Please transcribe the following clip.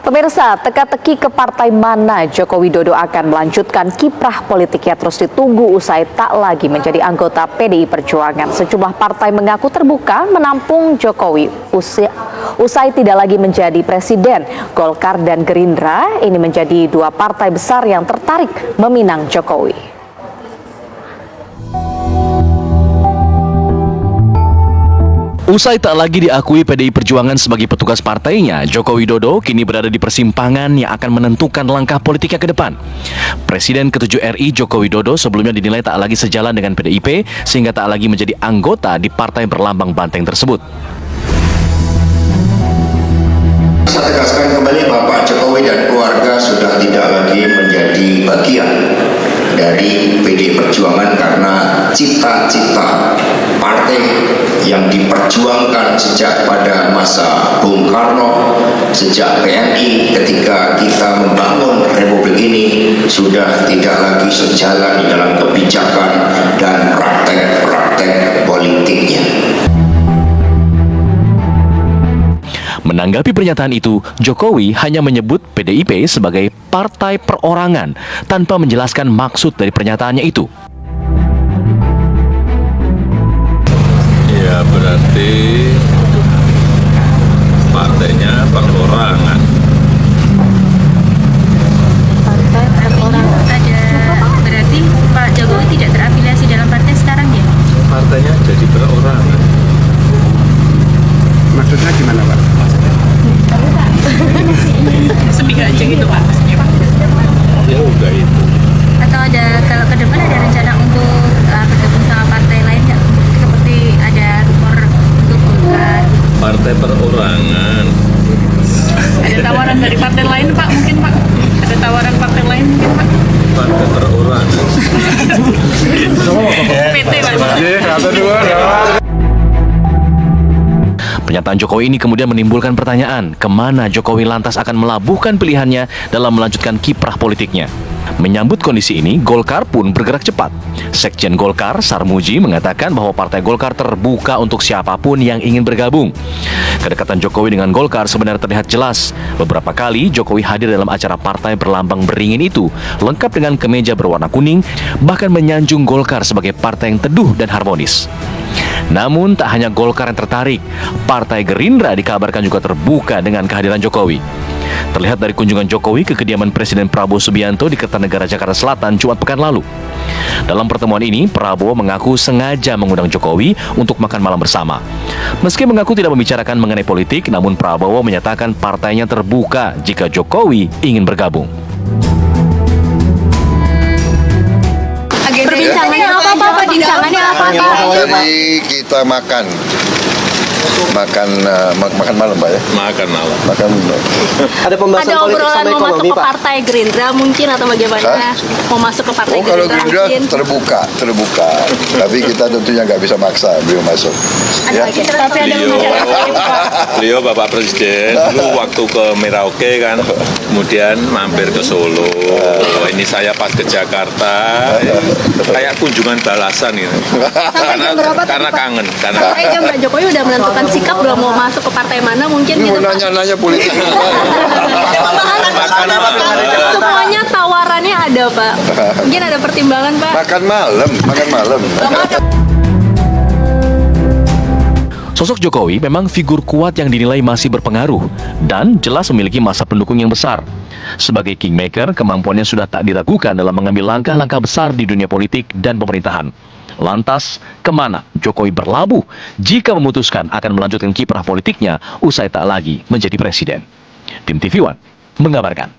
Pemirsa, teka-teki ke partai mana Joko Widodo akan melanjutkan kiprah politiknya terus ditunggu usai tak lagi menjadi anggota PDI Perjuangan. Sejumlah partai mengaku terbuka menampung Jokowi usai tidak lagi menjadi presiden. Golkar dan Gerindra ini menjadi dua partai besar yang tertarik meminang Jokowi. Usai tak lagi diakui PDI Perjuangan sebagai petugas partainya, Joko Widodo kini berada di persimpangan yang akan menentukan langkah politiknya ke depan. Presiden ke-7 RI Joko Widodo sebelumnya dinilai tak lagi sejalan dengan PDIP sehingga tak lagi menjadi anggota di partai berlambang banteng tersebut. Saya tegaskan kembali Bapak Jokowi dan keluarga sudah tidak lagi menjadi bagian dari PDI Perjuangan karena cita-cita partai yang diperjuangkan sejak pada masa Bung Karno, sejak PNI ketika kita membangun Republik ini sudah tidak lagi sejalan di dalam kebijakan dan praktek-praktek politiknya. Menanggapi pernyataan itu, Jokowi hanya menyebut PDIP sebagai partai perorangan tanpa menjelaskan maksud dari pernyataannya itu. Ya berarti partainya perorangan. Partai perorangan ada, berarti Pak Jokowi tidak terafiliasi dalam partai sekarang ya? Partainya jadi perorangan. Maksudnya gimana Pak? Seminggu aja gitu Pak, maksudnya Pak? Ya udah itu. Atau ada, kalau ke depan ada rencana untuk bergabung sama partai lain nggak? Seperti ada rumor untuk Golkar. Partai perorangan. Ada tawaran dari partai lain Pak, mungkin Pak? Ada tawaran partai lain mungkin Pak? Partai perorangan. PT Pak. Pernyataan Jokowi ini kemudian menimbulkan pertanyaan, kemana Jokowi lantas akan melabuhkan pilihannya dalam melanjutkan kiprah politiknya. Menyambut kondisi ini, Golkar pun bergerak cepat. Sekjen Golkar, Sarmuji, mengatakan bahwa Partai Golkar terbuka untuk siapapun yang ingin bergabung. Kedekatan Jokowi dengan Golkar sebenarnya terlihat jelas. Beberapa kali Jokowi hadir dalam acara partai berlambang beringin itu, lengkap dengan kemeja berwarna kuning, bahkan menyanjung Golkar sebagai partai yang teduh dan harmonis. Namun tak hanya Golkar yang tertarik, Partai Gerindra dikabarkan juga terbuka dengan kehadiran Jokowi. Terlihat dari kunjungan Jokowi ke kediaman Presiden Prabowo Subianto di Kertanegara, Jakarta Selatan, Jumat pekan lalu. Dalam pertemuan ini, Prabowo mengaku sengaja mengundang Jokowi untuk makan malam bersama. Meski mengaku tidak membicarakan mengenai politik, namun Prabowo menyatakan partainya terbuka jika Jokowi ingin bergabung. Perbincangannya apa Pak? Perbincangannya apa Pak? Jadi kita makan malam Pak ya? Makan malam. Makan. Ada pembahasan Ada politik obrolan sama mau masuk ekonomi ke Pak? partai Gerindra mungkin atau bagaimana? Hah? Mau masuk ke partai Kalau Gerindra Gerindra mungkin? terbuka. Tapi kita tentunya nggak bisa maksa beliau masuk. Ya. Tapi ada Beliau Bapak Presiden dulu waktu ke Merauke kan, kemudian mampir ke Solo. Ini saya pas ke Jakarta, kayak kunjungan balasan gitu. Karena kangen. Sampai jam Pak Jokowi udah menentukan sikap belum mau masuk ke partai mana mungkin Ini gitu mau Pak? nanya politik. Semuanya tawarannya ada Pak. Mungkin ada pertimbangan Pak. Makan malam. Sosok Jokowi memang figur kuat yang dinilai masih berpengaruh dan jelas memiliki masa pendukung yang besar. Sebagai kingmaker, kemampuannya sudah tak diragukan dalam mengambil langkah-langkah besar di dunia politik dan pemerintahan. Lantas, kemana Jokowi berlabuh jika memutuskan akan melanjutkan kiprah politiknya usai tak lagi menjadi presiden? Tim TV One mengabarkan.